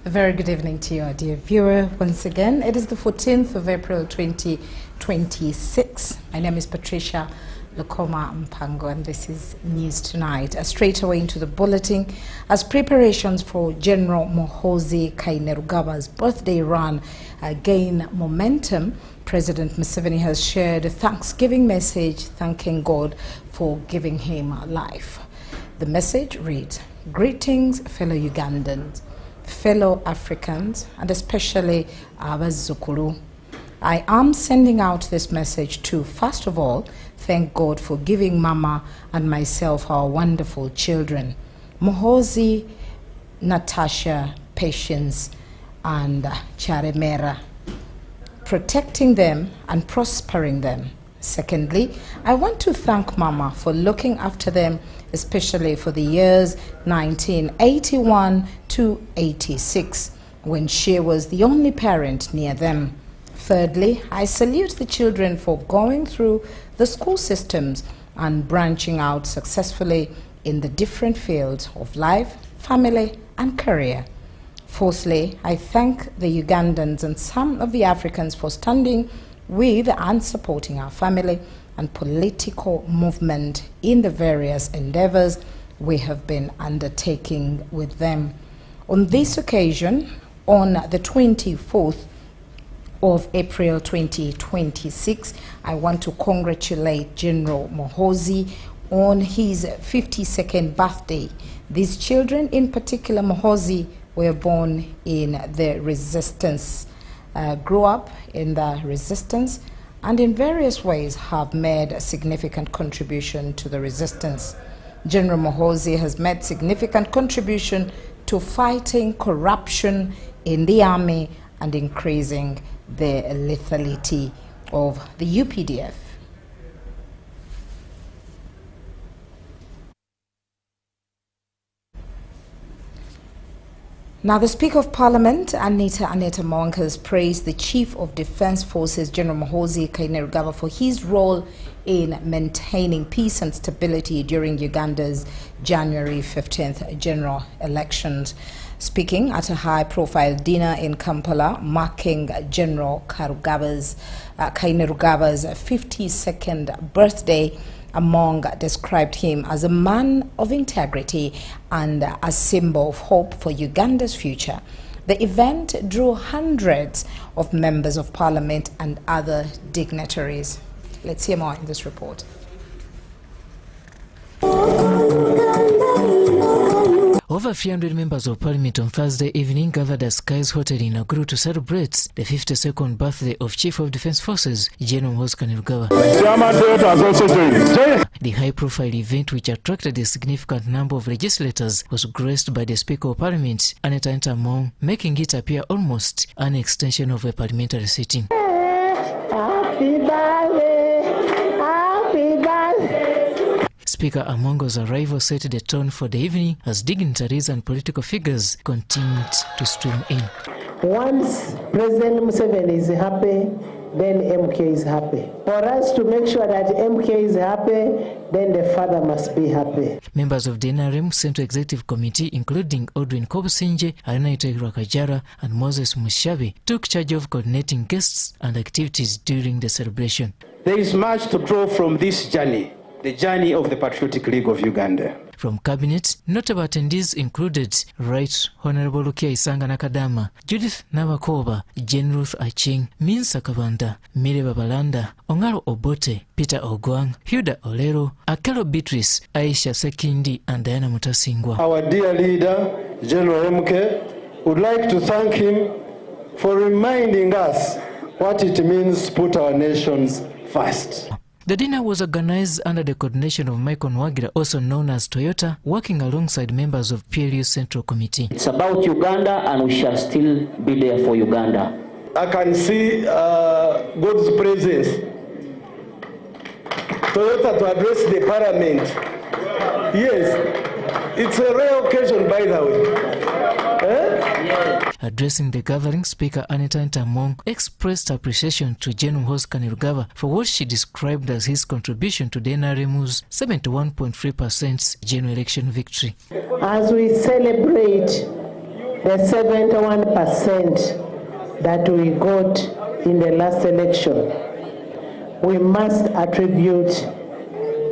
A very good evening to you, our dear viewer. Once again, it is the 14th of April 2026. My name is Patricia Lukoma and this is News Tonight. Straight away into the bulletin, as preparations for General Muhoozi Kainerugab's birthday run gain momentum, President Museveni has shared a Thanksgiving message thanking God for giving him life. The message reads, "Greetings, fellow Ugandans, fellow Africans, and especially Abazukulu. I am sending out this message to, first of all, thank God for giving Mama and myself our wonderful children, Muhoozi, Natasha, Patience, and Charemera, protecting them and prospering them. Secondly, I want to thank Mama for looking after them, especially for the years 1981 to 86, when she was the only parent near them. Thirdly, I salute the children for going through the school systems and branching out successfully in the different fields of life, family, and career. Fourthly, I thank the Ugandans and some of the Africans for standing with and supporting our family and political movement in the various endeavors we have been undertaking with them. On this occasion, on the 24th of April 2026, I want to congratulate General Muhoozi on his 52nd birthday. These children, in particular Muhoozi, were born in the resistance, grew up in the resistance, and in various ways have made a significant contribution to the resistance. General Muhoozi has made significant contribution to fighting corruption in the army and increasing the lethality of the UPDF. Now, the Speaker of Parliament, Anita Monk, has praised the Chief of Defence Forces, General Muhoozi Kainerugaba, for his role in maintaining peace and stability during Uganda's January 15th general elections. Speaking at a high-profile dinner in Kampala, marking General Kainerugab's 52nd birthday, Among described him as a man of integrity and a symbol of hope for Uganda's future. The event drew hundreds of members of parliament and other dignitaries. Let's hear more in this report. Over 300 members of parliament on Thursday evening gathered at Sky's Hotel in Nakuru to celebrate the 52nd birthday of Chief of Defence Forces, General Muhoozi Kainerugaba. The high-profile event, which attracted a significant number of legislators, was graced by the Speaker of Parliament, Anita Monk, making it appear almost an extension of a parliamentary sitting. Happy birthday! Happy birthday! Speaker Amongo's arrival set the tone for the evening as dignitaries and political figures continued to stream in. Once President Museveni is happy, then MK is happy. For us to make sure that MK is happy, then the father must be happy. Members of the NRM Central Executive Committee, including Odwin Kobusinje, Arenaito Rwakajara, and Moses Mushabi, took charge of coordinating guests and activities during the celebration. There is much to draw from this journey, the journey of the Patriotic League of Uganda. From cabinet, notable attendees included Right Honorable Lukia Isanga Nakadama, Judith Namakoba, Jane Ruth Aching, Minsa Kabanda, Mire Babalanda, Ongaro Obote, Peter Ogwang, Huda Olero, Akelo Beatrice, Aisha Sekindi, and Diana Mutasingwa. Our dear leader, General MK, would like to thank him for reminding us what it means to put our nations first. The dinner was organized under the coordination of Michael Nwagira, also known as Toyota, working alongside members of PLU's Central Committee. It's about Uganda, and we shall still be there for Uganda. I can see God's presence. Toyota to address the parliament. Yes, it's a rare occasion, by the way. Addressing the gathering, Speaker Anita Monk expressed appreciation to General Muhoozi Kainerugaba for what she described as his contribution to the NRM's 71.3% general election victory. As we celebrate the 71% that we got in the last election, we must attribute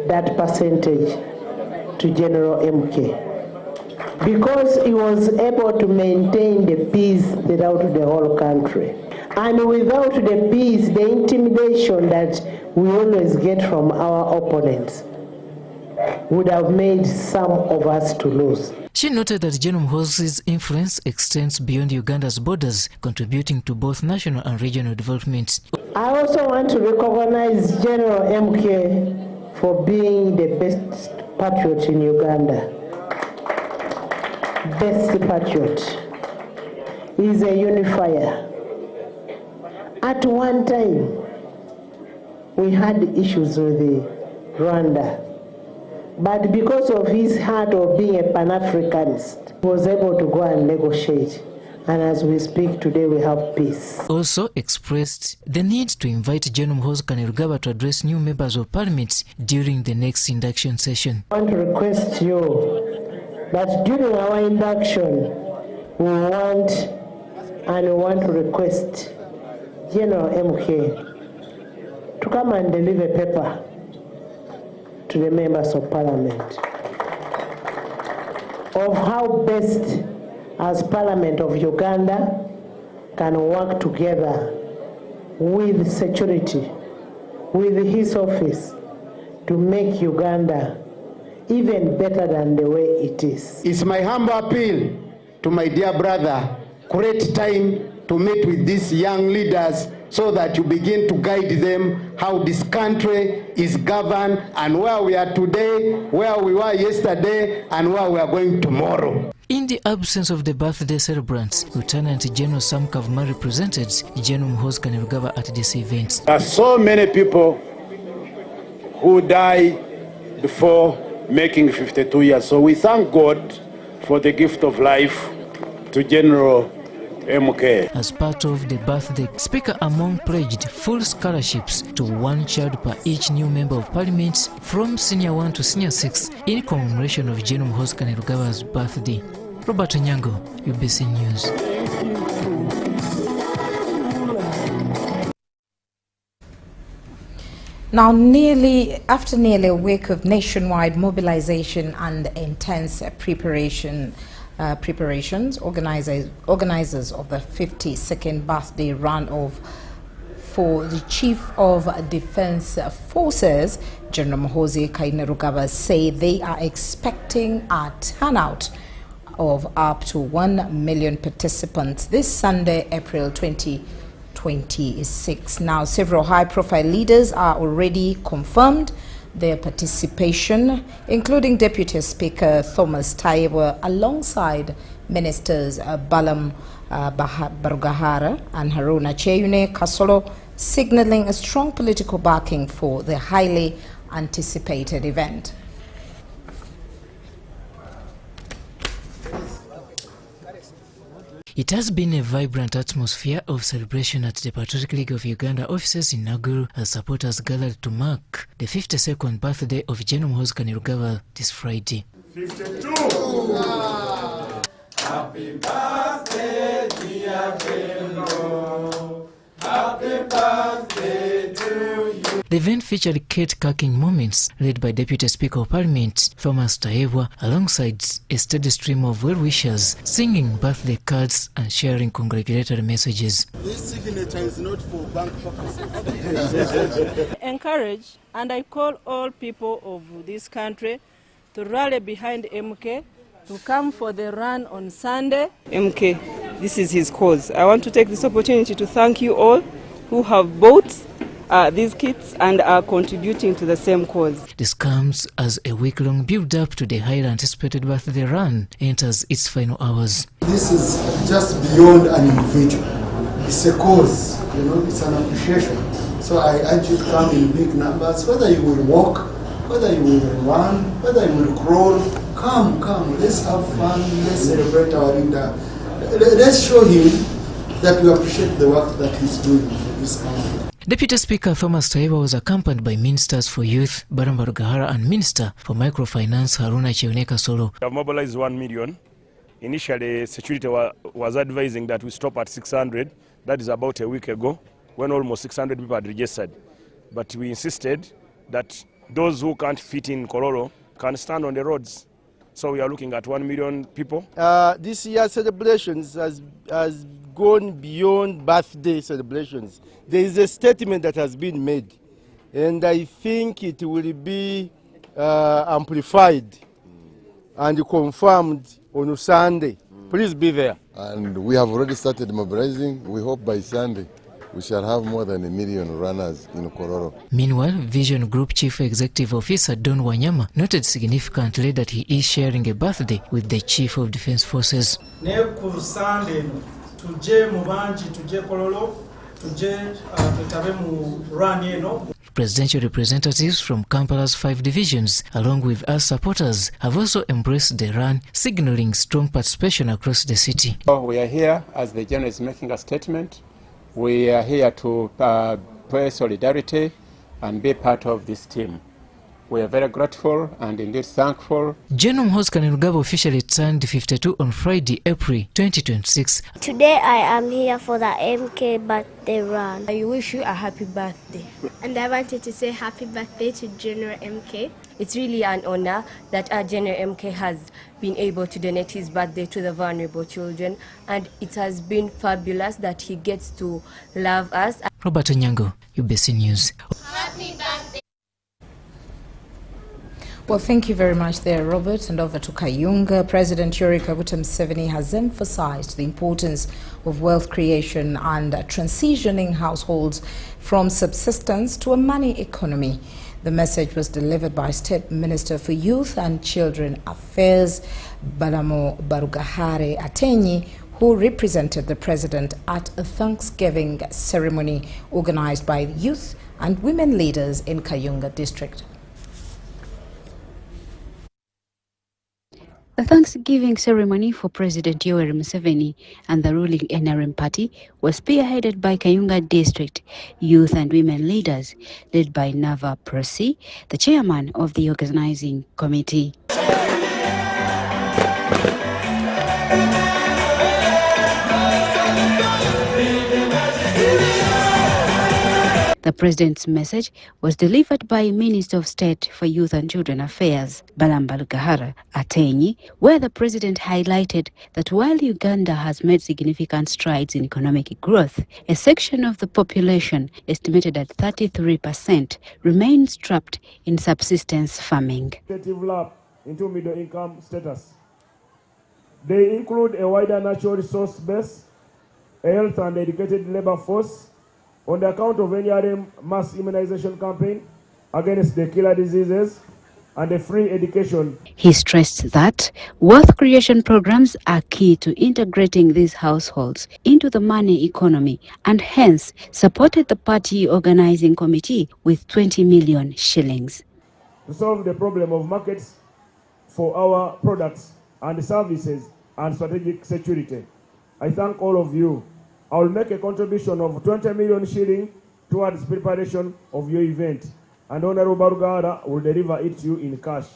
that percentage to General MK, because he was able to maintain the peace throughout the whole country. And without the peace, the intimidation that we always get from our opponents would have made some of us to lose. She noted that General Muhoozi's influence extends beyond Uganda's borders, contributing to both national and regional development. I also want to recognize General MK for being the best patriot in Uganda. Best patriot. He's a unifier. At one time, we had issues with Rwanda, but because of his heart of being a Pan-Africanist, he was able to go and negotiate. And as we speak today, we have peace. Also expressed the need to invite General Muhoozi Kainerugaba to address new members of parliament during the next induction session. I want to request you that during our induction, we want to request General MK to come and deliver paper to the members of parliament of how best as Parliament of Uganda can work together with security, with his office, to make Uganda even better than the way it is. It's my humble appeal to my dear brother, create time to meet with these young leaders so that you begin to guide them how this country is governed and where we are today, where we were yesterday, and where we are going tomorrow. In the absence of the birthday celebrants, Lieutenant General Sam Kavuma represented General Muhoozi Kainerugaba at this event. There are so many people who die before making 52 years. So we thank God for the gift of life to General MK. As part of the birthday, Speaker Among pledged full scholarships to one child per each new member of parliament from senior 1 to senior 6 in commemoration of General Muhoozi Kainerugaba's birthday. Robert Nyango, UBC News. Now, after nearly a week of nationwide mobilization and intense preparations, organizers of the 52nd birthday run for the Chief of Defense Forces, General Muhoozi Kainerugaba, say they are expecting a turnout of up to 1 million participants this Sunday, April 2026. Now, several high-profile leaders are already confirmed their participation, including Deputy Speaker Thomas Taiwo, alongside Ministers Balam Barugahara and Haruna Cheyune Kasolo, signaling a strong political backing for the highly anticipated event. It has been a vibrant atmosphere of celebration at the Patriotic League of Uganda offices in Naguru as supporters gathered to mark the 52nd birthday of General Muhoozi Kainerugaba this Friday. 52! Happy birthday, dear General. Happy birthday to you. The event featured cake-cracking moments led by Deputy Speaker of Parliament Thomas Taiwo, alongside a steady stream of well-wishers singing birthday cards and sharing congratulatory messages. This signature is not for bank purposes. Encourage, and I call all people of this country to rally behind MK, to come for the run on Sunday. MK, this is his cause. I want to take this opportunity to thank you all who have bought these kits and are contributing to the same cause. This comes as a week-long build-up to the highly anticipated birthday run enters its final hours. This is just beyond an individual. It's a cause, it's an appreciation. So I urge you to come in big numbers, whether you will walk, whether you will run, whether you will crawl. Come, let's have fun, let's celebrate our leader. Let's show him that we appreciate the work that he's doing for this country. Deputy Speaker Thomas Taiwo was accompanied by Ministers for Youth Balam Barugahara and Minister for Microfinance Haruna Cheyune Kasolo. We have mobilized 1 million Initially, security was advising that we stop at 600. That is about a week ago, when almost 600 people had registered. But we insisted that those who can't fit in Kololo can stand on the roads. So we are looking at 1 million people. This year's celebrations has gone beyond birthday celebrations. There is a statement that has been made, and I think it will be amplified and confirmed on Sunday. Please be there. And we have already started mobilizing. We hope by Sunday we shall have more than 1 million runners in Kororo. Meanwhile, Vision Group Chief Executive Officer Don Wanyama noted significantly that he is sharing a birthday with the Chief of Defense Forces. Presidential representatives from Kampala's 5 divisions, along with us supporters, have also embraced the run, signaling strong participation across the city. We are here, as the General is making a statement, we are here to pay solidarity and be part of this team. We are very grateful and indeed thankful. General Muhoozi Kainerugaba officially turned 52 on Friday, April 2026. Today I am here for the MK birthday run. I wish you a happy birthday. And I wanted to say happy birthday to General MK. It's really an honor that our General MK has been able to donate his birthday to the vulnerable children, and it has been fabulous that he gets to love us. Robert Onyango, UBC News. Happy birthday. Well, thank you very much there, Robert. And over to Kayunga. President Yoweri Kaguta Museveni has emphasized the importance of wealth creation and transitioning households from subsistence to a money economy. The message was delivered by State Minister for Youth and Children Affairs, Balamo Barugahare Atenyi, who represented the president at a Thanksgiving ceremony organized by youth and women leaders in Kayunga district. The Thanksgiving ceremony for President Yoweri Museveni and the ruling NRM party was spearheaded by Kayunga district youth and women leaders, led by Nava Prosi, the chairman of the organizing committee. The president's message was delivered by Minister of State for Youth and Children Affairs, Balamba Atenyi, where the president highlighted that while Uganda has made significant strides in economic growth, a section of the population, estimated at 33%, remains trapped in subsistence farming. Into middle-income status. They include a wider natural resource base, a health and educated labor force, on the account of NRM mass immunization campaign against the killer diseases and a free education. He stressed that wealth creation programs are key to integrating these households into the money economy and hence supported the party organizing committee with 20 million shillings. To solve the problem of markets for our products and services and strategic security, I thank all of you. I will make a contribution of 20 million shilling towards preparation of your event, and Honorable Barugara will deliver it to you in cash.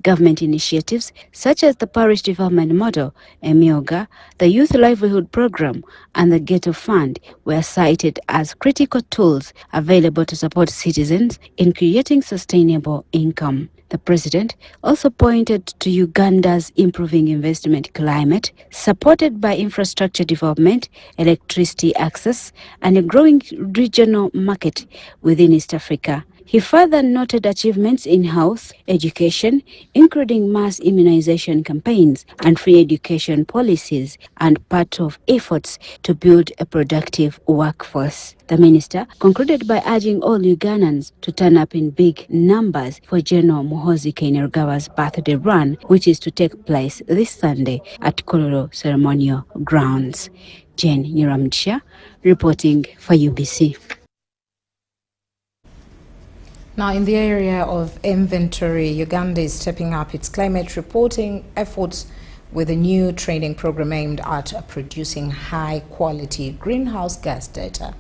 Government initiatives such as the Parish Development Model, Emioga, the Youth Livelihood Program, and the Ghetto Fund were cited as critical tools available to support citizens in creating sustainable income. The president also pointed to Uganda's improving investment climate, supported by infrastructure development, electricity access, and a growing regional market within East Africa. He further noted achievements in health, education, including mass immunization campaigns and free education policies, and part of efforts to build a productive workforce. The minister concluded by urging all Ugandans to turn up in big numbers for General Muhoozi Kainerugaba's birthday run, which is to take place this Sunday at Kololo Ceremonial Grounds. Jane Nyiramdsha reporting for UBC. Now, in the area of inventory, Uganda is stepping up its climate reporting efforts with a new training program aimed at producing high-quality greenhouse gas data.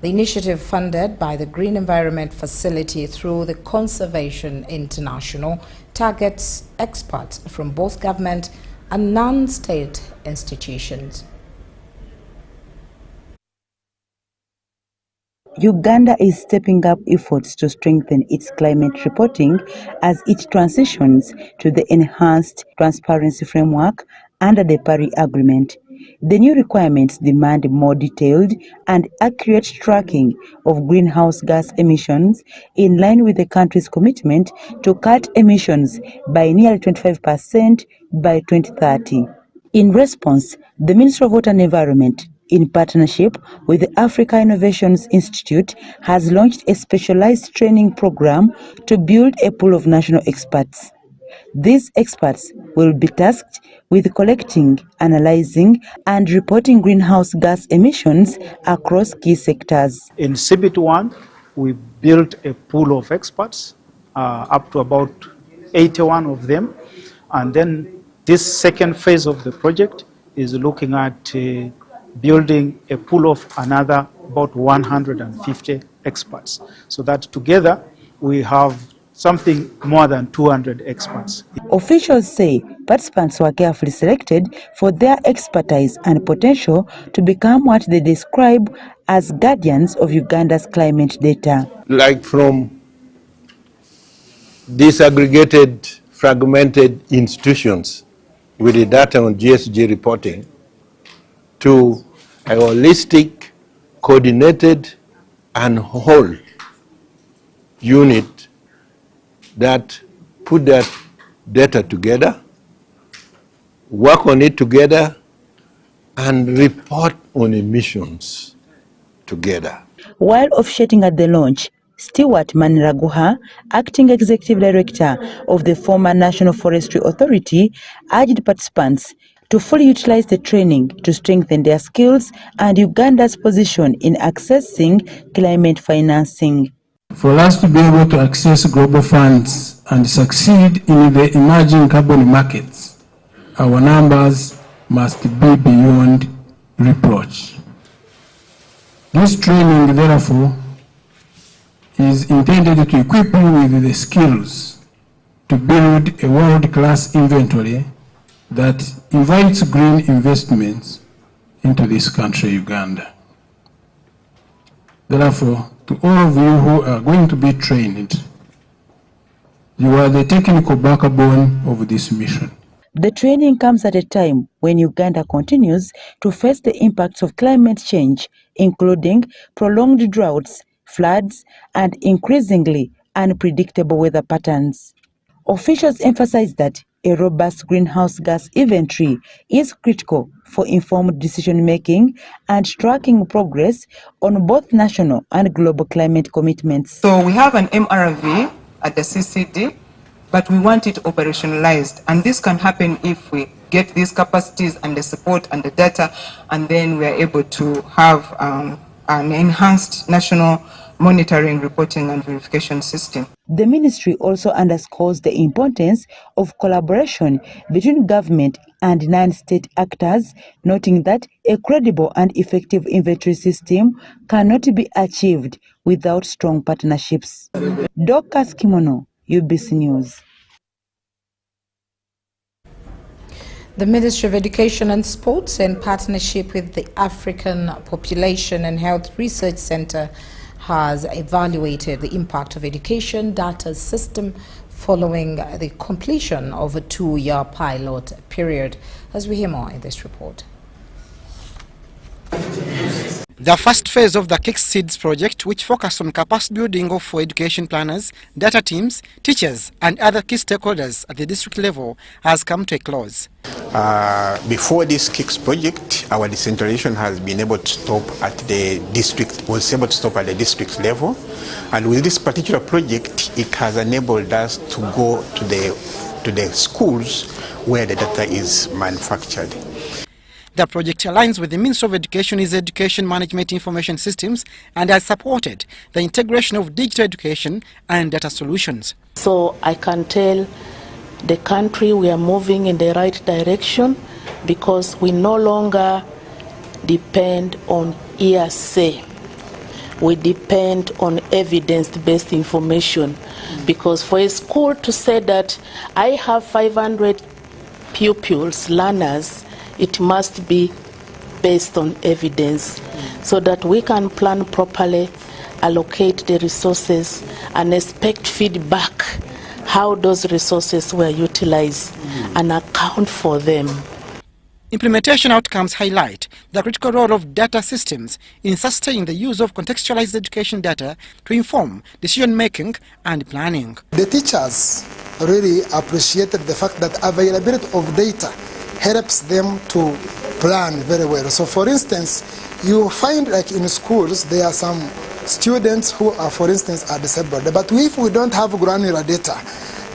The initiative, funded by the Green Environment Facility through the Conservation International, targets experts from both government and non-state institutions. Uganda is stepping up efforts to strengthen its climate reporting as it transitions to the enhanced transparency framework under the Paris Agreement. The new requirements demand more detailed and accurate tracking of greenhouse gas emissions in line with the country's commitment to cut emissions by nearly 25% by 2030. In response, the Ministry of Water and Environment, in partnership with the Africa Innovations Institute, has launched a specialized training program to build a pool of national experts. These experts will be tasked with collecting, analyzing, and reporting greenhouse gas emissions across key sectors. In CBT1, we built a pool of experts, up to about 81 of them, and then this second phase of the project is looking at building a pool of another about 150 experts, so that together we have something more than 200 experts. Officials say participants were carefully selected for their expertise and potential to become what they describe as guardians of Uganda's climate data. Like from disaggregated, fragmented institutions with the data on GSG reporting to a holistic, coordinated, and whole unit that put that data together, work on it together, and report on emissions together. While officiating at the launch, Stewart Maniraguha, Acting Executive Director of the former National Forestry Authority, urged participants to fully utilize the training to strengthen their skills and Uganda's position in accessing climate financing. For us to be able to access global funds and succeed in the emerging carbon markets, our numbers must be beyond reproach. This training, therefore, is intended to equip you with the skills to build a world-class inventory that invites green investments into this country, Uganda. Therefore, to all of you who are going to be trained, you are the technical backbone of this mission. The training comes at a time when Uganda continues to face the impacts of climate change, including prolonged droughts, floods, and increasingly unpredictable weather patterns. Officials emphasize that a robust greenhouse gas inventory is critical for informed decision-making and tracking progress on both national and global climate commitments. So we have an MRV at the CCD, but we want it operationalized. And this can happen if we get these capacities and the support and the data, and then we are able to have an enhanced national monitoring, reporting, and verification system. The ministry also underscores the importance of collaboration between government and non-state actors, noting that a credible and effective inventory system cannot be achieved without strong partnerships. Dorcas Kimono, UBC News. The Ministry of Education and Sports, in partnership with the African Population and Health Research Center, has evaluated the impact of education data system following the completion of a 2-year pilot period. As we hear more in this report. The first phase of the Kick Seeds project, which focused on capacity building for education planners, data teams, teachers and other key stakeholders at the district level, has come to a close. Before this KICS project, our decentralization has been able to stop at the district, was able to stop at the district level. And with this particular project, it has enabled us to go to the schools where the data is manufactured. The project aligns with the Ministry of Education's Education Management Information Systems and has supported the integration of digital education and data solutions. So I can tell the country we are moving in the right direction because we no longer depend on hearsay. We depend on evidence-based information, because for a school to say that I have 500 pupils, learners, it must be based on evidence so that we can plan properly, allocate the resources, and expect feedback how those resources were utilized and account for them. Implementation outcomes highlight the critical role of data systems in sustaining the use of contextualized education data to inform decision-making and planning. The teachers really appreciated the fact that availability of data helps them to plan very well. So for instance, you find like in schools there are some students who are, for instance, are disabled. But if we don't have granular data,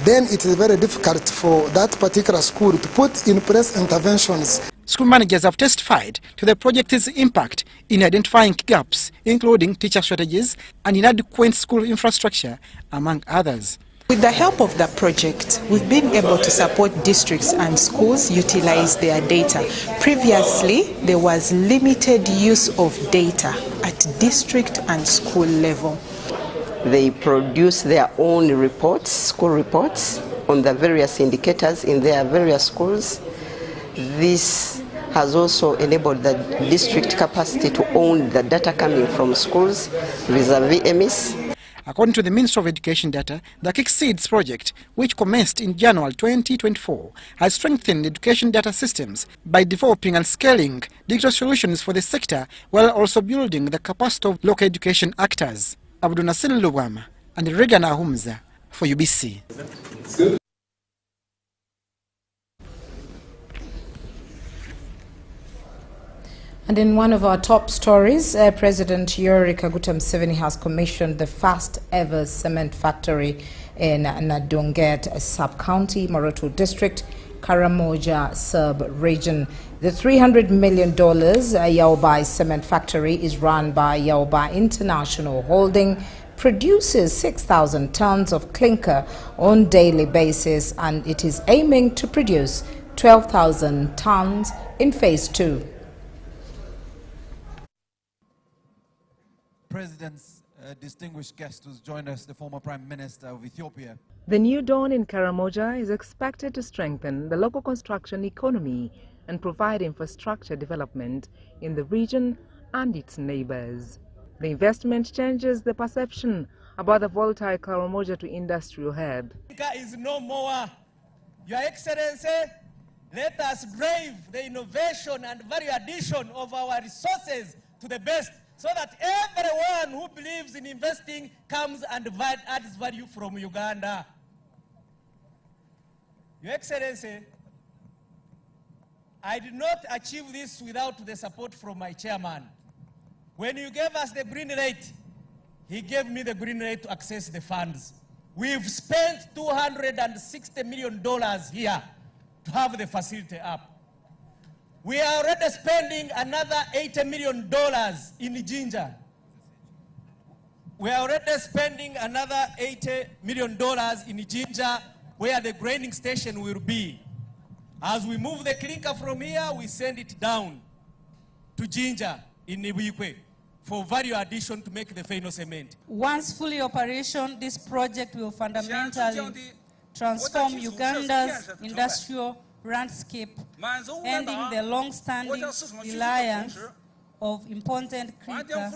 then it is very difficult for that particular school to put in place interventions. School managers have testified to the project's impact in identifying gaps, including teacher shortages and inadequate school infrastructure, among others. With the help of the project, we've been able to support districts and schools utilize their data. Previously, there was limited use of data at district and school level. They produce their own reports, school reports, on the various indicators in their various schools. This has also enabled the district capacity to own the data coming from schools vis-a-vis EMIS. According to the Ministry of Education data, the Kick Seeds project, which commenced in January 2024, has strengthened education data systems by developing and scaling digital solutions for the sector while also building the capacity of local education actors. Abdunasil Lubwama and Regan Ahumza for UBC. And in one of our top stories, President Yoweri Kaguta Museveni has commissioned the first ever cement factory in Nadonget sub-county, Moroto district, Karamoja sub-region. The $300 million Yaobai cement factory is run by Yaobai International Holding, produces 6,000 tons of clinker on daily basis, and it is aiming to produce 12,000 tons in phase 2. President's distinguished guest who's joined us, the former Prime Minister of Ethiopia. The new dawn in Karamoja is expected to strengthen the local construction economy and provide infrastructure development in the region and its neighbors. The investment changes the perception about the volatile Karamoja to industrial hub. Is no more. Your Excellency, let us drive the innovation and value addition of our resources to the best, so that everyone who believes in investing comes and adds value from Uganda. Your Excellency, I did not achieve this without the support from my chairman. When you gave us the green light, he gave me the green light to access the funds. We've spent $260 million here to have the facility up. We are already spending another $80 million in Ginger. We are already spending another $80 million in Ginger, where the grinding station will be. As we move the clinker from here, we send it down to Ginger in Nibuikwe for value addition to make the final cement. Once fully operational, this project will fundamentally transform Uganda's industrial landscape, ending the long-standing reliance of imported clinker,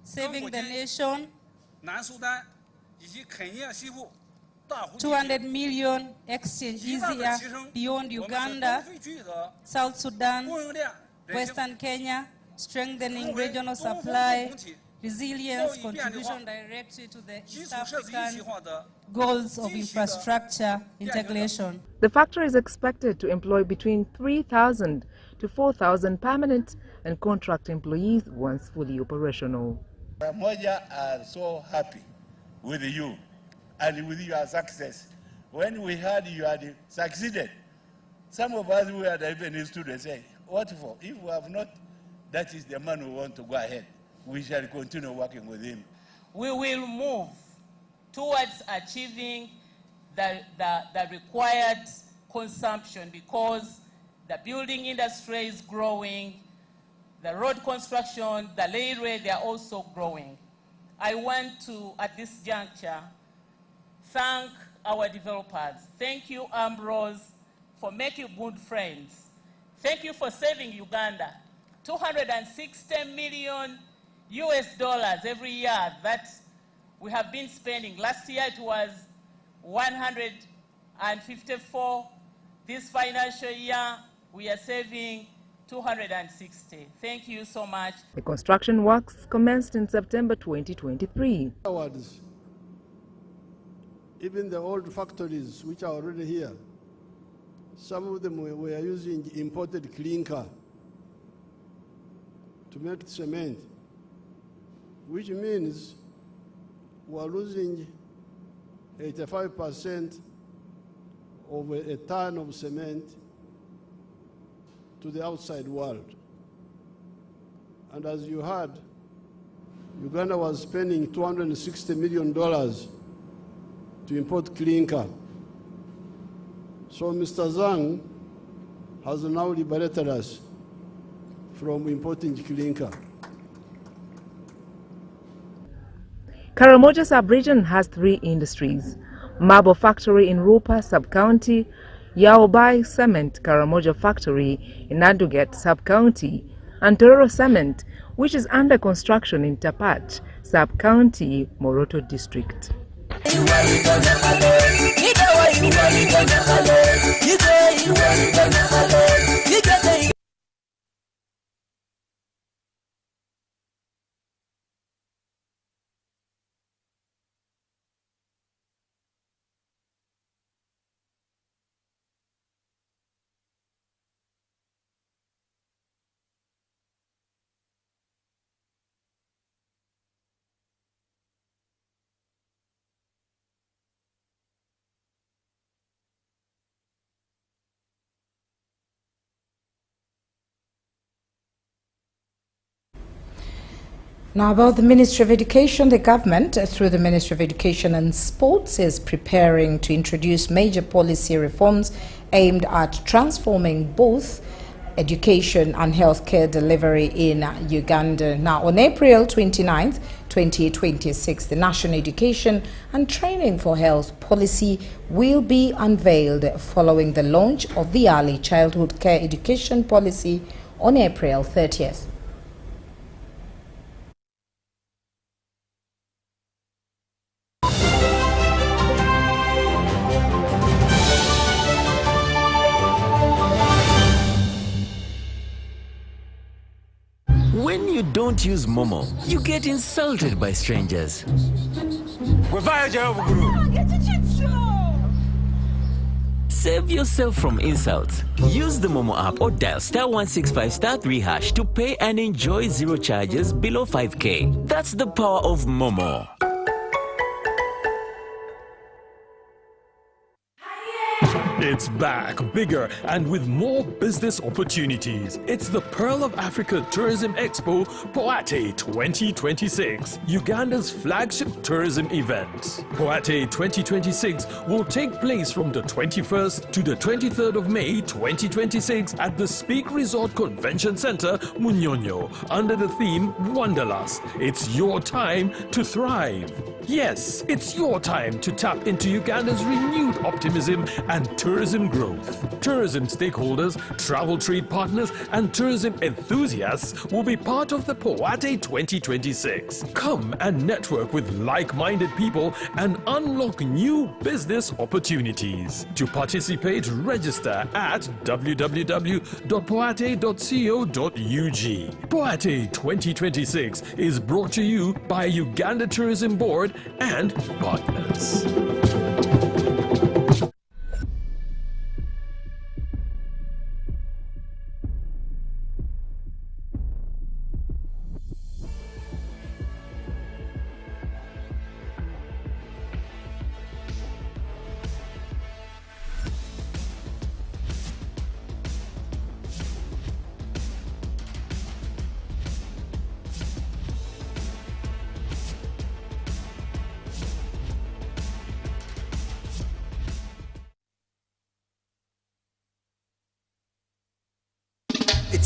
saving the nation $200 million exchange easier beyond Uganda, South Sudan, Western Kenya, strengthening regional supply, resilience, contribution directly to the East African goals of infrastructure integration. The factory is expected to employ between 3,000 to 4,000 permanent and contract employees once fully operational. Karamoja are so happy with you and with your success. When we heard you had succeeded, some of us who had even students say, What for? If we have not, that is the man who want to go ahead. We shall continue working with him. We will move towards achieving the required consumption because the building industry is growing, the road construction, the railway, they are also growing. I want to, at this juncture, thank our developers. Thank you, Ambrose, for making good friends. Thank you for saving Uganda $260 million every year that we have been spending. Last year it was 154. This financial year we are saving 260. Thank you so much. The construction works commenced in September 2023. Even the old factories which are already here, some of them were using imported clinker to make cement, which means we are losing 85% of a ton of cement to the outside world. And as you heard, Uganda was spending $260 million to import clinker. So Mr. Zhang has now liberated us from importing clinker. Karamoja sub-region has 3 industries: Marble Factory in Rupa sub-county, Yaobai Cement Karamoja Factory in Aduget sub-county, and Tororo Cement, which is under construction in Tapat sub-county, Moroto district. Now about the Ministry of Education, the government, through the Ministry of Education and Sports, is preparing to introduce major policy reforms aimed at transforming both education and healthcare delivery in Uganda. Now, on April 29th, 2026, the National Education and Training for Health policy will be unveiled following the launch of the Early Childhood Care Education policy on April 30th. When you don't use Momo, you get insulted by strangers. Save yourself from insults. Use the Momo app or dial *165*3# to pay and enjoy 0 charges below 5K. That's the power of Momo. It's back, bigger, and with more business opportunities. It's the Pearl of Africa Tourism Expo, Poate 2026, Uganda's flagship tourism event. Poate 2026 will take place from the 21st to the 23rd of May 2026 at the Speak Resort Convention Center, Munyonyo, under the theme Wanderlust. It's your time to thrive. Yes, it's your time to tap into Uganda's renewed optimism and tourism growth. Tourism stakeholders, travel trade partners, and tourism enthusiasts will be part of the Poate 2026. Come and network with like-minded people and unlock new business opportunities. To participate, register at www.poate.co.ug. Poate 2026 is brought to you by Uganda Tourism Board and partners.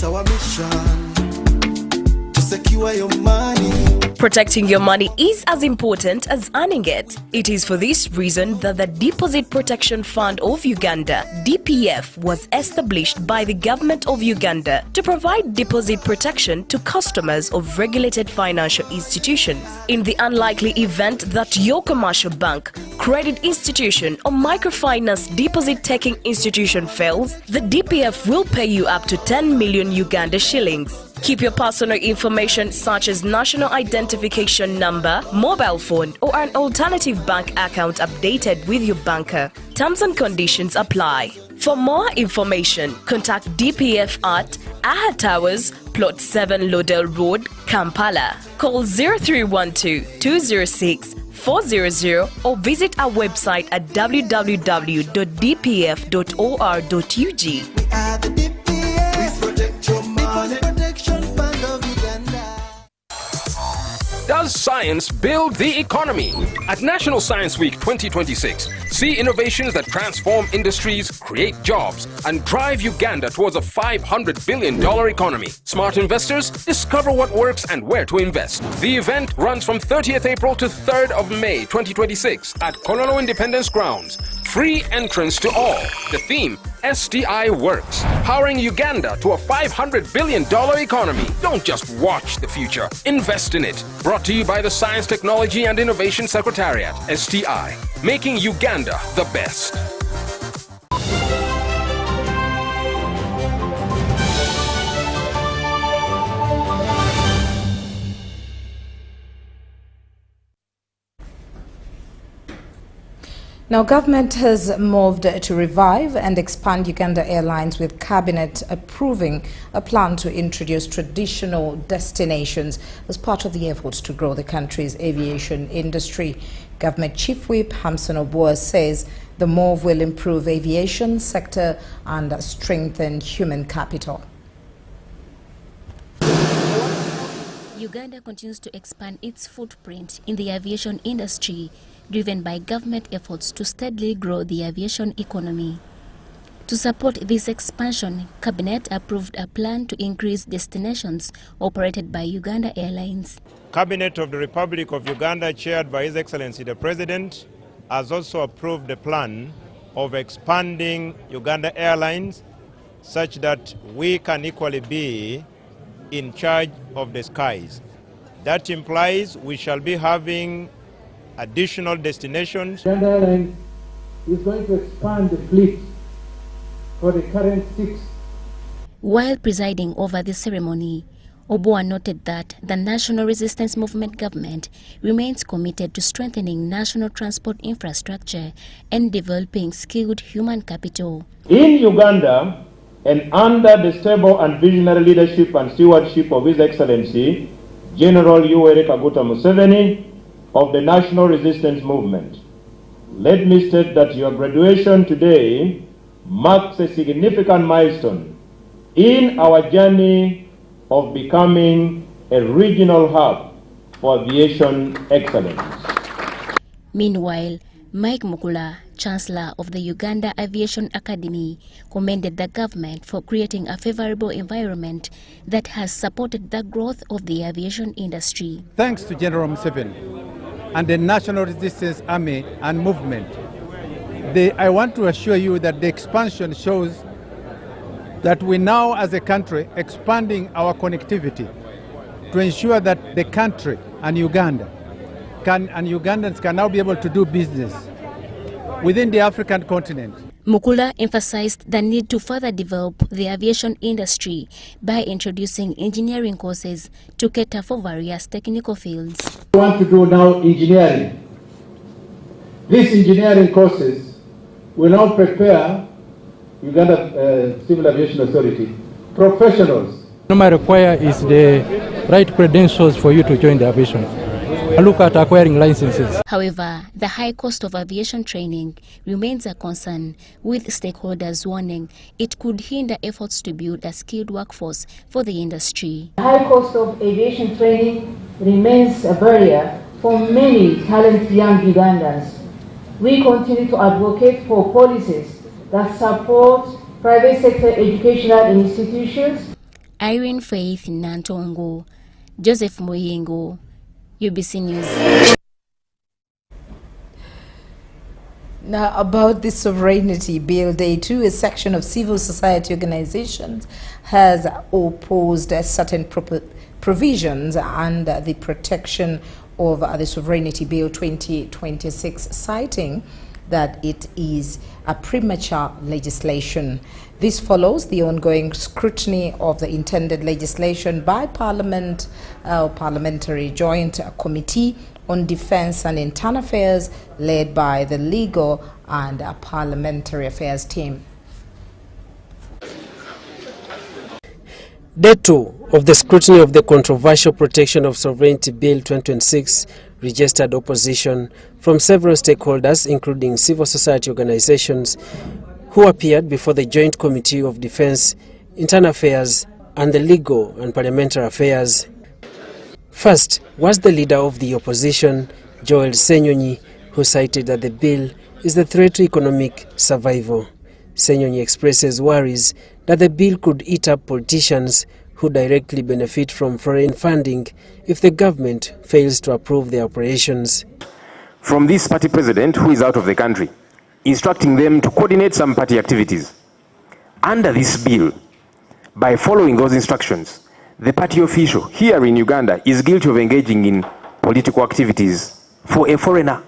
It's our mission to secure your money. Protecting your money is as important as earning it. It is for this reason that the Deposit Protection Fund of Uganda, DPF, was established by the government of Uganda to provide deposit protection to customers of regulated financial institutions. In the unlikely event that your commercial bank, credit institution or microfinance deposit-taking institution fails, the DPF will pay you up to 10 million Uganda shillings. Keep your personal information such as national identification number, mobile phone or an alternative bank account updated with your banker. Terms and conditions apply. For more information, contact DPF at Aha Towers, Plot 7 Lodell Road, Kampala. Call 0312 206 400 or visit our website at www.dpf.or.ug. Does science build the economy? At National Science Week 2026, see innovations that transform industries, create jobs, and drive Uganda towards a $500 billion economy. Smart investors, discover what works and where to invest. The event runs from 30th April to 3rd of May 2026 at Kololo Independence Grounds. Free entrance to all. The theme, STI Works, powering Uganda to a $500 billion economy. Don't just watch the future, invest in it. Brought to you by the Science, Technology and Innovation Secretariat, STI, making Uganda the best. Now, government has moved to revive and expand Uganda Airlines, with Cabinet approving a plan to introduce traditional destinations as part of the efforts to grow the country's aviation industry. Government Chief Whip Hamson Obua says the move will improve aviation sector and strengthen human capital. Uganda continues to expand its footprint in the aviation industry, driven by government efforts to steadily grow the aviation economy. To support this expansion, Cabinet approved a plan to increase destinations operated by Uganda Airlines. Cabinet of the Republic of Uganda, chaired by His Excellency the President, has also approved a plan of expanding Uganda Airlines such that we can equally be in charge of the skies. That implies we shall be having additional destinations. Uganda Airlines is going to expand the fleet for the current 6. While presiding over the ceremony, Obua noted that the National Resistance Movement government remains committed to strengthening national transport infrastructure and developing skilled human capital. In Uganda, and under the stable and visionary leadership and stewardship of His Excellency General Yoweri Kaguta Museveni of the National Resistance Movement, let me state that your graduation today marks a significant milestone in our journey of becoming a regional hub for aviation excellence. Meanwhile, Mike Mukula, Chancellor of the Uganda Aviation Academy, commended the government for creating a favorable environment that has supported the growth of the aviation industry. Thanks to General Museveni and the National Resistance Army and Movement, I want to assure you that the expansion shows that we now as a country expanding our connectivity to ensure that the country and Ugandans can now be able to do business within the African continent. Mukula emphasized the need to further develop the aviation industry by introducing engineering courses to cater for various technical fields. We want to do now engineering. These engineering courses will now prepare Uganda Civil Aviation Authority professionals. What I require is the right credentials for you to join the aviation. I look at acquiring licenses. However, the high cost of aviation training remains a concern, with stakeholders warning it could hinder efforts to build a skilled workforce for the industry. The high cost of aviation training remains a barrier for many talented young Ugandans. We continue to advocate for policies that support private sector educational institutions. Irene Faith Nantongo, Joseph Moyengo, UBC News. Now, about the Sovereignty Bill, Day 2, a section of civil society organizations has opposed certain provisions under the protection of the Sovereignty Bill 2026, citing that it is a premature legislation. This follows the ongoing scrutiny of the intended legislation by Parliamentary Joint Committee on Defense and Internal Affairs, led by the Legal and Parliamentary Affairs team. Day 2 of the scrutiny of the controversial Protection of Sovereignty Bill 2026 registered opposition from several stakeholders, including civil society organizations, who appeared before the Joint Committee of Defense, Internal Affairs, and the Legal and Parliamentary Affairs. First was the leader of the opposition, Joel Senyonyi, who cited that the bill is a threat to economic survival. Senyonyi expresses worries that the bill could eat up politicians who directly benefit from foreign funding if the government fails to approve their operations. From this party president, who is out of the country, instructing them to coordinate some party activities. Under this bill, by following those instructions, the party official here in Uganda is guilty of engaging in political activities for a foreigner.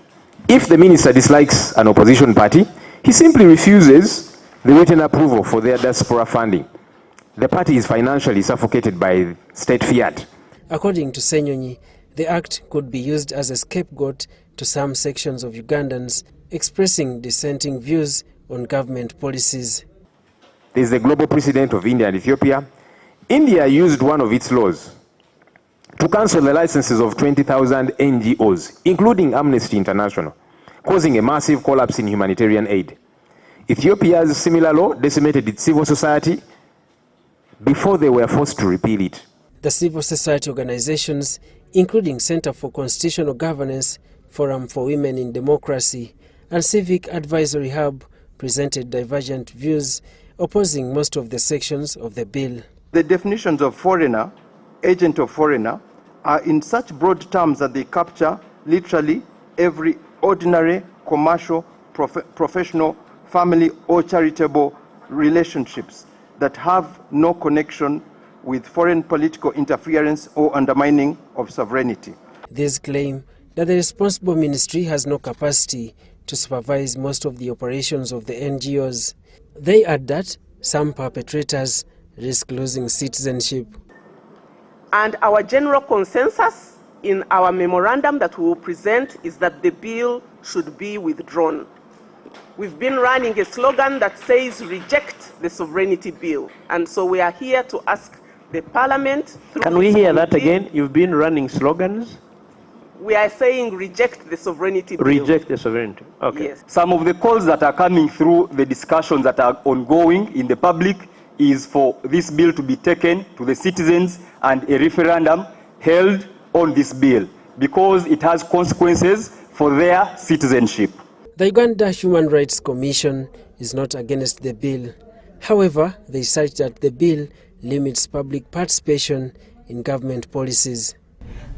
If the minister dislikes an opposition party, he simply refuses the written approval for their diaspora funding. The party is financially suffocated by state fiat. According to Senyonyi, the act could be used as a scapegoat to some sections of Ugandans expressing dissenting views on government policies. There is the global precedent of India and Ethiopia. India used one of its laws to cancel the licenses of 20,000 NGOs, including Amnesty International, causing a massive collapse in humanitarian aid. Ethiopia's similar law decimated its civil society before they were forced to repeal it. The civil society organizations, including Center for Constitutional Governance, Forum for Women in Democracy, and Civic Advisory Hub, presented divergent views opposing most of the sections of the bill. The definitions of foreigner, agent of foreigner, are in such broad terms that they capture literally every ordinary, commercial, professional, family, or charitable relationships that have no connection with foreign political interference or undermining of sovereignty. These claim that the responsible ministry has no capacity to supervise most of the operations of the NGOs. They add that some perpetrators risk losing citizenship. And our general consensus in our memorandum that we will present is that the bill should be withdrawn. We've been running a slogan that says reject the sovereignty bill. And so we are here to ask the parliament. Can we hear that again? You've been running slogans? We are saying reject the sovereignty bill. Reject the sovereignty. Okay. Yes. Some of the calls that are coming through the discussions that are ongoing in the public is for this bill to be taken to the citizens and a referendum held on this bill because it has consequences for their citizenship. The Uganda Human Rights Commission is not against the bill. However, they cite that the bill limits public participation in government policies.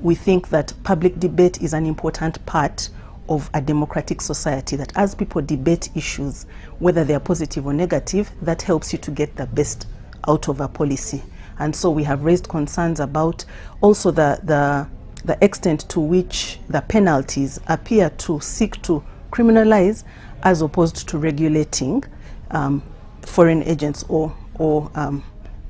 We think that public debate is an important part of a democratic society, that as people debate issues, whether they are positive or negative, that helps you to get the best out of a policy. And so we have raised concerns about also the extent to which the penalties appear to seek to criminalize as opposed to regulating foreign agents or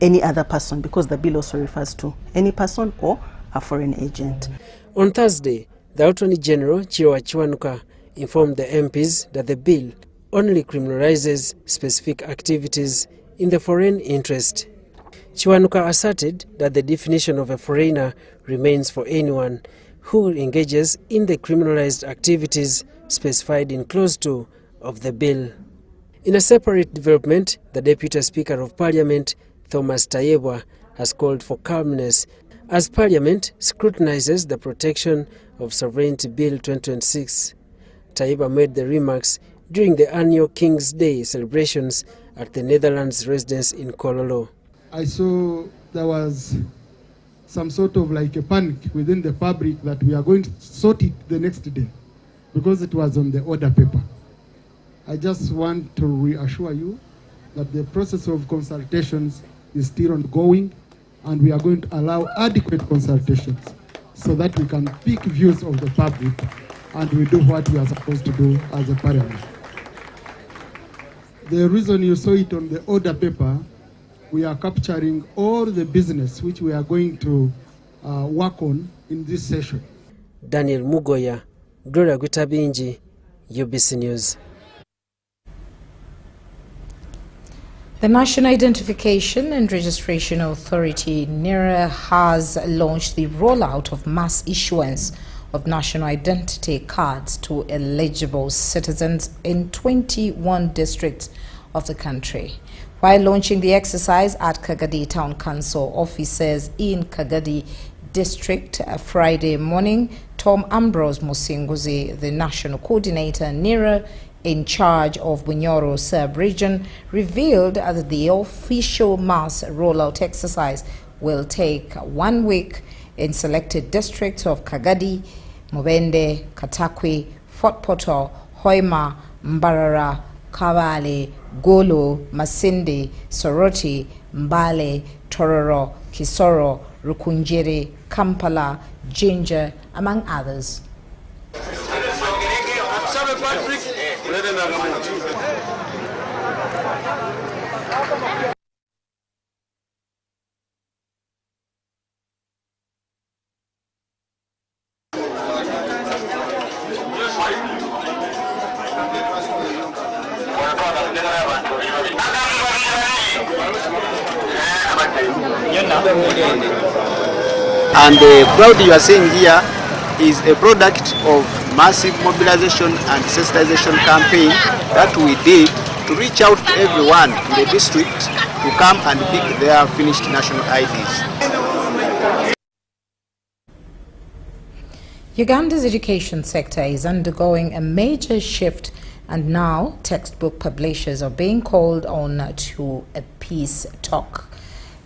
any other person, because the bill also refers to any person or a foreign agent. On Thursday, the Attorney General, Chiwanuka, informed the MPs that the bill only criminalizes specific activities in the foreign interest. Chiwanuka asserted that the definition of a foreigner remains for anyone who engages in the criminalized activities specified in Clause 2 of the bill. In a separate development, the Deputy Speaker of Parliament, Thomas Tayebwa, has called for calmness as Parliament scrutinizes the Protection of Sovereignty Bill 2026. Tayebwa made the remarks during the annual King's Day celebrations at the Netherlands residence in Kololo. I saw there was some sort of like a panic within the public that we are going to sort it the next day because it was on the order paper. I just want to reassure you that the process of consultations is still ongoing, and we are going to allow adequate consultations so that we can pick views of the public and we do what we are supposed to do as a parliament. The reason you saw it on the order paper, we are capturing all the business which we are going to work on in this session. Daniel Mugoya, Gloria Gutabinji, UBC News. The National Identification and Registration Authority, NIRA, has launched the rollout of mass issuance of national identity cards to eligible citizens in 21 districts of the country. While launching the exercise at Kagadi Town Council offices in Kagadi District Friday morning, Tom Ambrose Musinguzi, the National Coordinator, NIRA, in charge of Bunyoro sub-region, revealed that the official mass rollout exercise will take 1 week in selected districts of Kagadi, Mubende, Katakwi, Fort Portal, Hoima, Mbarara, Kabale, Golo, Masindi, Soroti, Mbale, Tororo, Kisoro, Rukunjiri, Kampala, Jinja, among others. And the crowd you are seeing here is a product of massive mobilization and sensitization campaign that we did to reach out to everyone in the district to come and pick their finished national IDs. Uganda's education sector is undergoing a major shift, and now textbook publishers are being called on to a peace talk.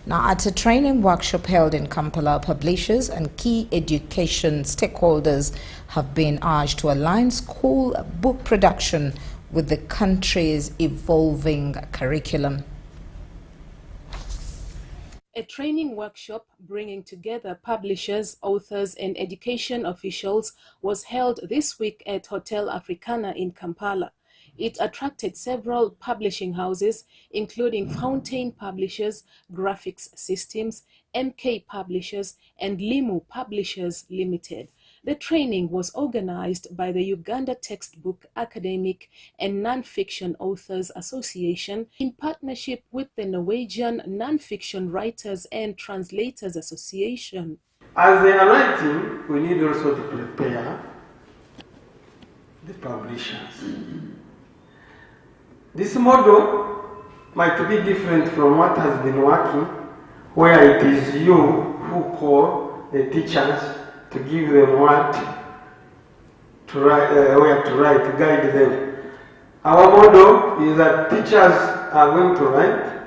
Now, at a training workshop held in Kampala, publishers and key education stakeholders have been urged to align school book production with the country's evolving curriculum. A training workshop bringing together publishers, authors, and education officials was held this week at Hotel Africana in Kampala. It attracted several publishing houses, including Fountain Publishers, Graphics Systems, MK Publishers, and Limu Publishers Limited. The training was organized by the Uganda Textbook Academic and Non-Fiction Authors Association in partnership with the Norwegian Non-Fiction Writers and Translators Association. As they are writing, we need also to prepare the publishers. This model might be different from what has been working, where it is you who call the teachers to give them what to write, where to write, to guide them. Our model is that teachers are going to write,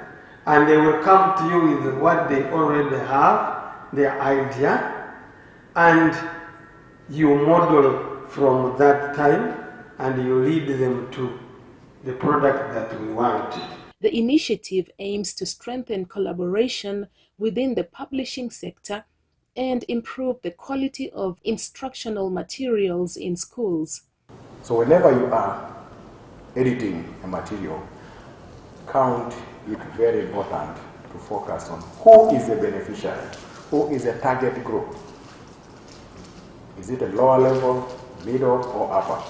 and they will come to you with what they already have, their idea, and you model from that time, and you lead them to the product that we want. The initiative aims to strengthen collaboration within the publishing sector and improve the quality of instructional materials in schools. So whenever you are editing a material, count it very important to focus on who is the beneficiary, who is the target group. Is it a lower level, middle, or upper?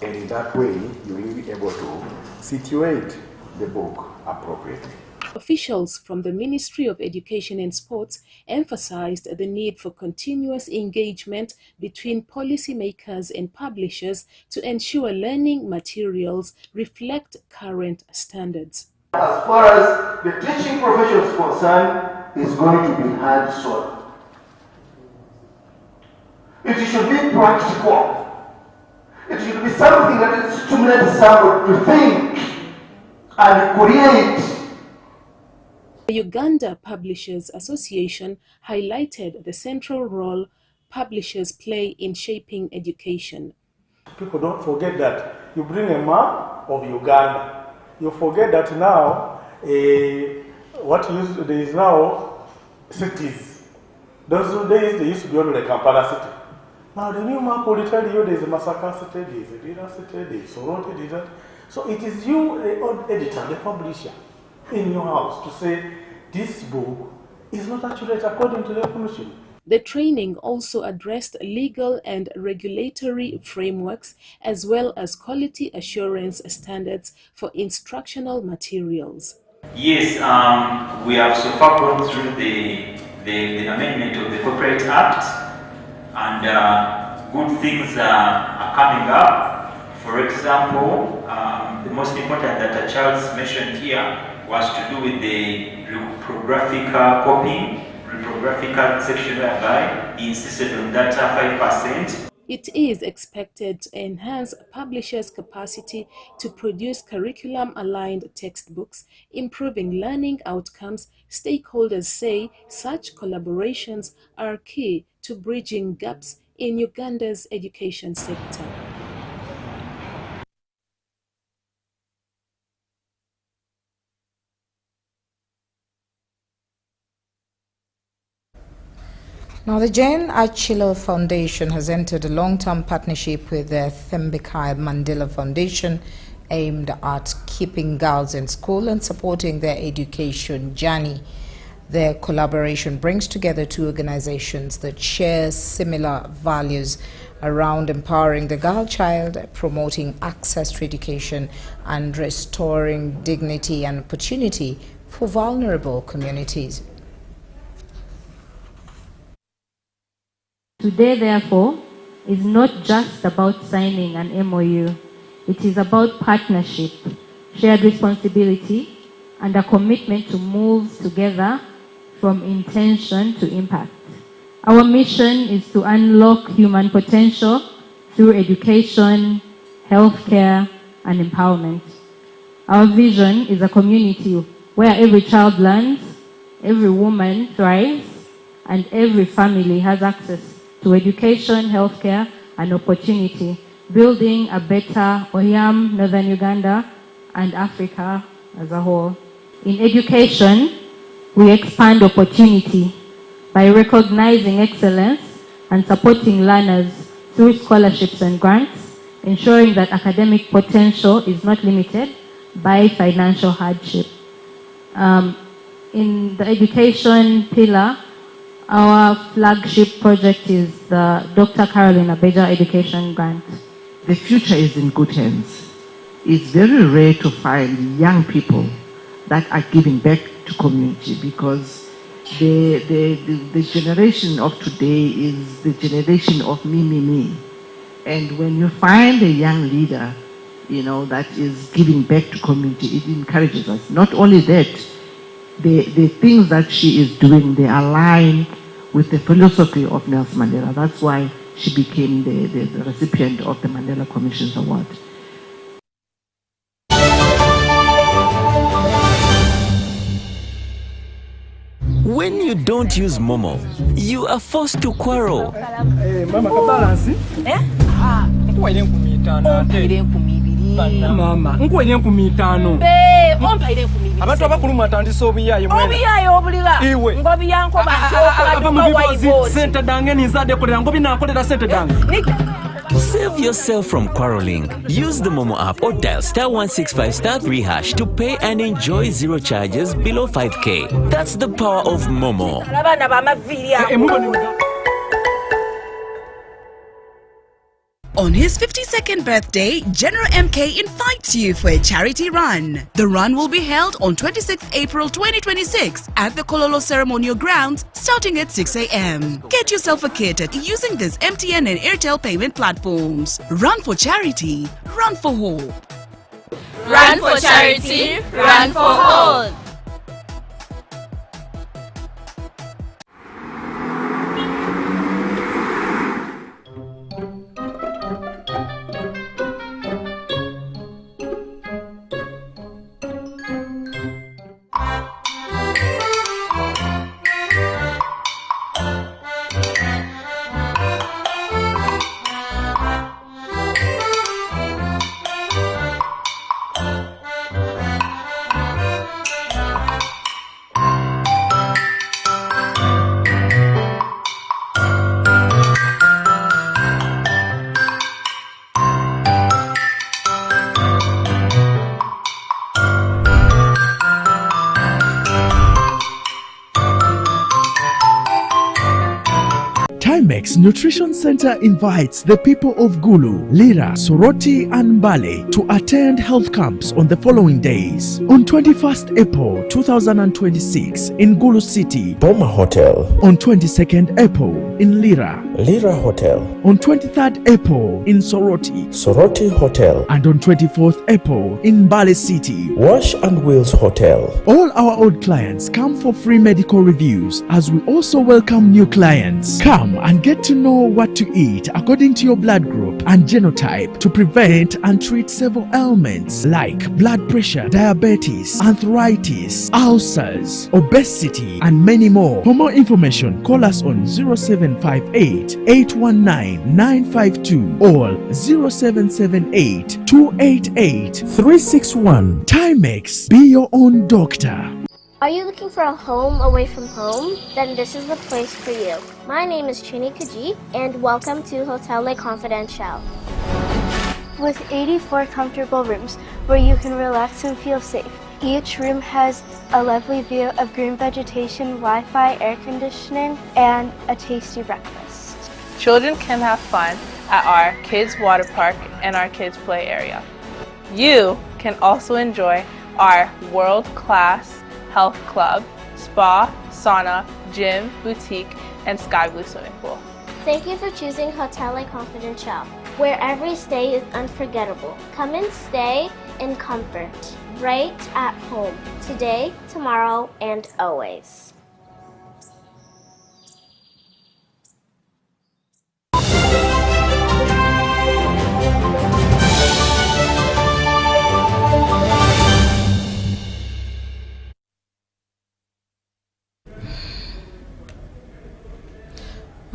And in that way, you will be able to situate the book appropriately. Officials from the Ministry of Education and Sports emphasized the need for continuous engagement between policymakers and publishers to ensure learning materials reflect current standards. As far as the teaching profession is concerned, it's going to be hands-on. It should be practical. It should be something that stimulates someone to think and create The Uganda Publishers Association highlighted the central role publishers play in shaping education. People don't forget that you bring a map of Uganda. You forget that now, there is now cities. Those days they used to be only the Kampala city. Now the new map will tell you there is a Masaka city, there is a Dira city, there is Soroti, there is that. So it is you, the editor, the publisher, in your house to say this book is not accurate according to the definition. The training also addressed legal and regulatory frameworks as well as quality assurance standards for instructional materials. Yes, we have so far gone through the amendment of the Corporate Act, and good things are coming up. For example, the most important that a child mentioned here was to do with the reprographic copying, reprographic section whereby he insisted on that 5%. It is expected to enhance publishers' capacity to produce curriculum-aligned textbooks, improving learning outcomes. Stakeholders say such collaborations are key to bridging gaps in Uganda's education sector. Now, the Jane Achilo Foundation has entered a long-term partnership with the Thembikai Mandela Foundation aimed at keeping girls in school and supporting their education journey. Their collaboration brings together two organizations that share similar values around empowering the girl child, promoting access to education, and restoring dignity and opportunity for vulnerable communities. Today, therefore, is not just about signing an MOU. It is about partnership, shared responsibility, and a commitment to move together from intention to impact. Our mission is to unlock human potential through education, healthcare, and empowerment. Our vision is a community where every child learns, every woman thrives, and every family has access to education, healthcare, and opportunity, building a better Oyam, Northern Uganda, and Africa as a whole. In education, we expand opportunity by recognizing excellence and supporting learners through scholarships and grants, ensuring that academic potential is not limited by financial hardship. In the education pillar, our flagship project is the Dr. Caroline Abeja Education Grant. The future is in good hands. It's very rare to find young people that are giving back to community, because the generation of today is the generation of me. And when you find a young leader, that is giving back to community, it encourages us. Not only that, the things that she is doing, they align with the philosophy of Nelson Mandela. That's why she became the recipient of the Mandela Commission's Award. When you don't use Momo, you are forced to quarrel. Mama, kabalance? Mama, nkwenye nkumitano. Ompaire nkumitano. Abantu abakuluma atandise obuyayo mwena. Obuyayo obulira. Iwe. Ngobi yanko ba sente dange nizade kolera ngobi nakolera sente dange. Save yourself from quarreling. Use the Momo app or dial *165*3# to pay and enjoy zero charges below 5K. That's the power of Momo. On his 52nd birthday, General MK invites you for a charity run. The run will be held on 26th April 2026 at the Kololo Ceremonial Grounds starting at 6 a.m. Get yourself a kit using these MTN and Airtel payment platforms. Run for charity, run for hope. Run for charity, run for hope. Dynamics Nutrition Center invites the people of Gulu, Lira, Soroti and Mbale to attend health camps on the following days. On 21st April 2026 in Gulu City, Boma Hotel. On 22nd April in Lira, Lira Hotel. On 23rd April in Soroti, Soroti Hotel. And on 24th April in Mbale City, Wash and Wheels Hotel. All our old clients come for free medical reviews, as we also welcome new clients. Come and get to know what to eat according to your blood group and genotype to prevent and treat several ailments like blood pressure, diabetes, arthritis, ulcers, obesity, and many more. For more information, call us on 0758 819 952 or 0778 288 361. Timex, be your own doctor. Are you looking for a home away from home? Then this is the place for you. My name is Chini Kaji, and welcome to Hotel Le Confidential. With 84 comfortable rooms where you can relax and feel safe. Each room has a lovely view of green vegetation, Wi-Fi, air conditioning, and a tasty breakfast. Children can have fun at our kids' water park and our kids' play area. You can also enjoy our world-class health club, spa, sauna, gym, boutique, and sky blue swimming pool. Thank you for choosing Hotel Le Confidential, where every stay is unforgettable. Come and stay in comfort, right at home, today, tomorrow, and always.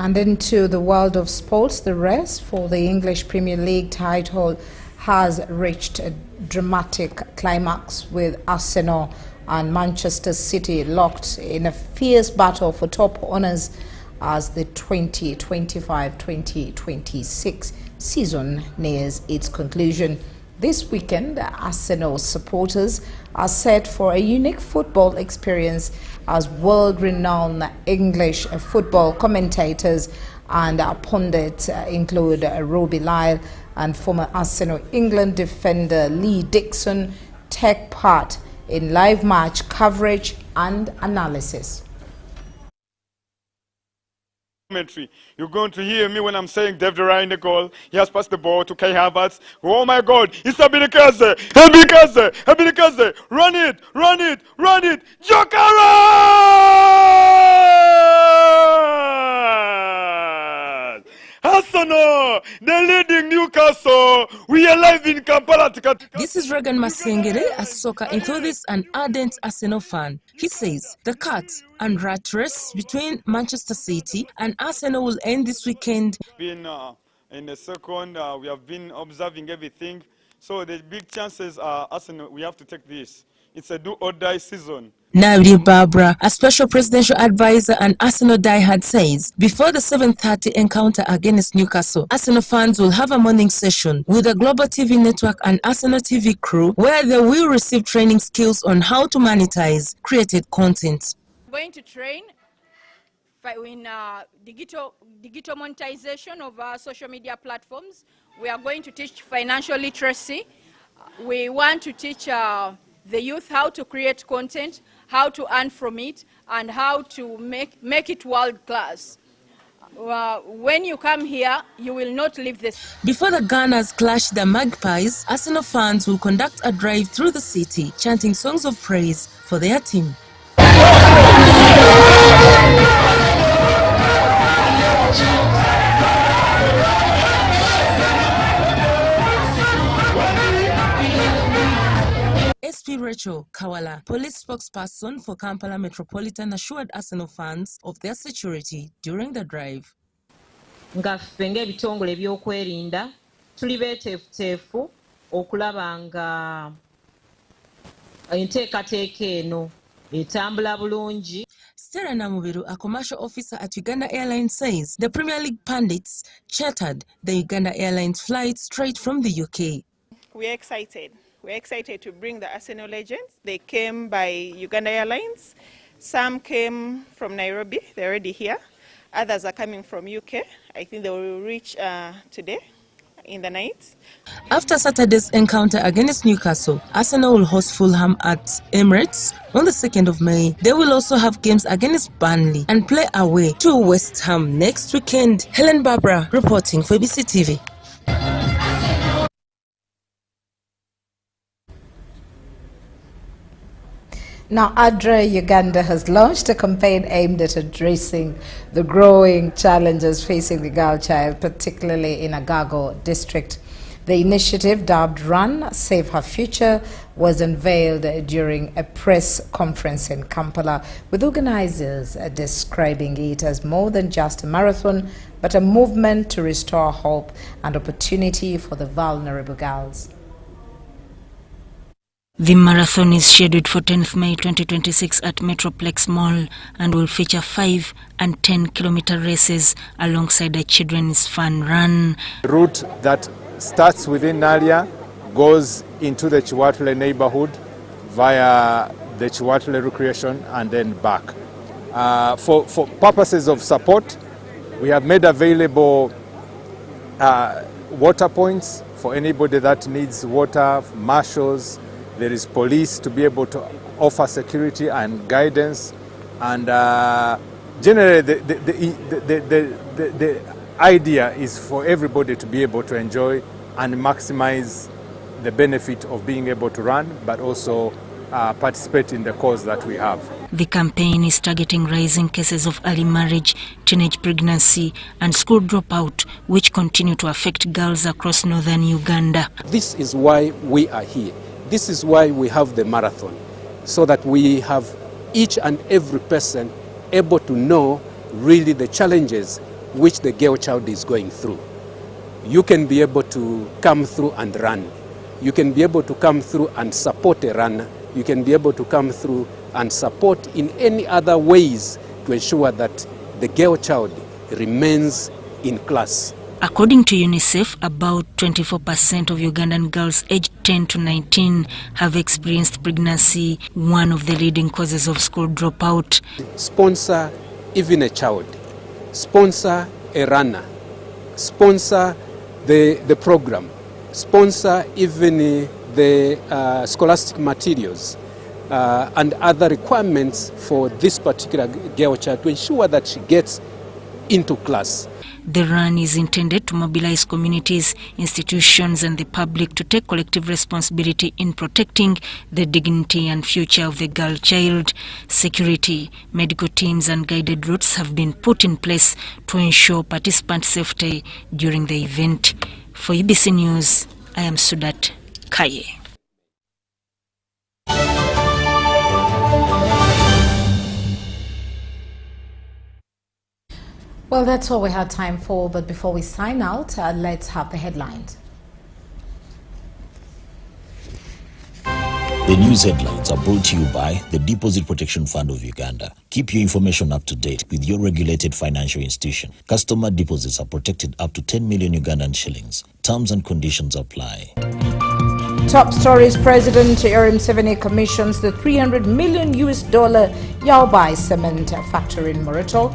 And into the world of sports, the race for the English Premier League title has reached a dramatic climax with Arsenal and Manchester City locked in a fierce battle for top honours as the 2025-2026 season nears its conclusion. This weekend, Arsenal supporters are set for a unique football experience as world-renowned English football commentators and pundits include Robbie Lyle and former Arsenal England defender Lee Dixon take part in live match coverage and analysis. You're going to hear me when I'm saying David Ryan in the goal. He has passed the ball to Kai Havertz. Oh my God! It's Abinikaze! Abinikaze! Abinikaze! Run it! Run it! Run it! Jokeran! Arsenal! They're leading Newcastle! We are live in Kampala. This is Regan Masengere, a soccer enthusiast and ardent Arsenal fan. He says the cat and rat race between Manchester City and Arsenal will end this weekend. In the second, we have been observing everything. So the big chances are Arsenal, we have to take this. It's a do-or-die season. Nairi Barbara, a special presidential advisor and Arsenal diehard, says before the 7:30 encounter against Newcastle, Arsenal fans will have a morning session with the Global TV network and Arsenal TV crew where they will receive training skills on how to monetize created content. We're going to train in digital monetization of our social media platforms. We are going to teach financial literacy. We want to teach the youth how to create content, how to earn from it, and how to make it world class. When you come here, you will not leave this. Before the Gunners clash the Magpies, Arsenal fans will conduct a drive through the city, chanting songs of praise for their team. SP Rachel Kawala, police spokesperson for Kampala Metropolitan, assured Arsenal fans of their security during the drive. Nga ffe ng'ebitongole ebyokwerinda tuli beeteefuteefu okulaba nga enteekateeka eno etambula bulungi. Sarah Namubiru, a commercial officer at Uganda Airlines, says the Premier League pundits chartered the Uganda Airlines flight straight from the UK. We're excited. We're excited to bring the Arsenal legends. They came by Uganda Airlines. Some came from Nairobi. They're already here. Others are coming from UK. I think they will reach today in the night. After Saturday's encounter against Newcastle, Arsenal will host Fulham at Emirates on the 2nd of May. They will also have games against Burnley and play away to West Ham next weekend. Helen Barbara reporting for ABC TV. Now, ADRA Uganda has launched a campaign aimed at addressing the growing challenges facing the girl child, particularly in Agago district. The initiative, dubbed Run, Save Her Future, was unveiled during a press conference in Kampala, with organizers describing it as more than just a marathon, but a movement to restore hope and opportunity for the vulnerable girls. The marathon is scheduled for 10th May 2026 at Metroplex Mall and will feature 5 and 10-kilometer races alongside a children's fun run. The route that starts within Nalia, goes into the Chiwatule neighborhood via the Chiwatule recreation and then back. For purposes of support, we have made available water points for anybody that needs water, marshals. There is police to be able to offer security and guidance, and generally the idea is for everybody to be able to enjoy and maximize the benefit of being able to run, but also participate in the cause that we have. The campaign is targeting rising cases of early marriage, teenage pregnancy and school dropout, which continue to affect girls across northern Uganda. This is why we are here. This is why we have the marathon, so that we have each and every person able to know really the challenges which the girl child is going through. You can be able to come through and run. You can be able to come through and support a runner. You can be able to come through and support in any other ways to ensure that the girl child remains in class. According to UNICEF, about 24% of Ugandan girls aged 10 to 19 have experienced pregnancy, one of the leading causes of school dropout. Sponsor even a child. Sponsor a runner. Sponsor the program. Sponsor even the scholastic materials and other requirements for this particular girl child to ensure that she gets into class. The run is intended to mobilize communities, institutions and the public to take collective responsibility in protecting the dignity and future of the girl child. Security, medical teams and guided routes have been put in place to ensure participant safety during the event. For ABC News, I am Sudat Kaye. Well, that's all we had time for, but before we sign out, let's have the headlines. The news headlines are brought to you by the Deposit Protection Fund of Uganda. Keep your information up to date with your regulated financial institution. Customer deposits are protected up to 10 million Ugandan shillings. Terms and conditions apply. Top stories: President Yoweri Museveni commissions the $300 million Yaubai cement factory in Moroto.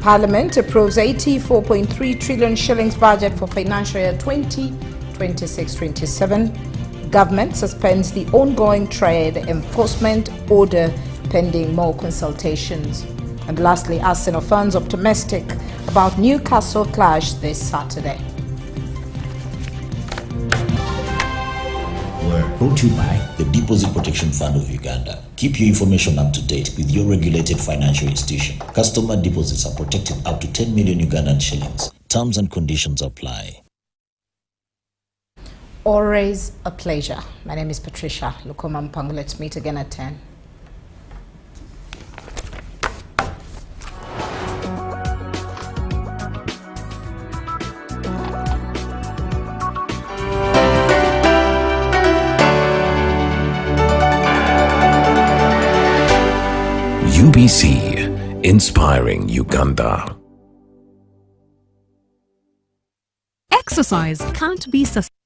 Parliament approves 84.3 trillion shillings budget for financial year 2026-27. Government suspends the ongoing trade enforcement order pending more consultations. And lastly, Arsenal fans optimistic about Newcastle clash this Saturday. We're brought to you by the Deposit Protection Fund of Uganda. Keep your information up to date with your regulated financial institution. Customer deposits are protected up to 10 million Ugandan shillings. Terms and conditions apply. Always a pleasure. My name is Patricia Lukoma. Let's meet again at 10. UBC, inspiring Uganda. Exercise can't be sustained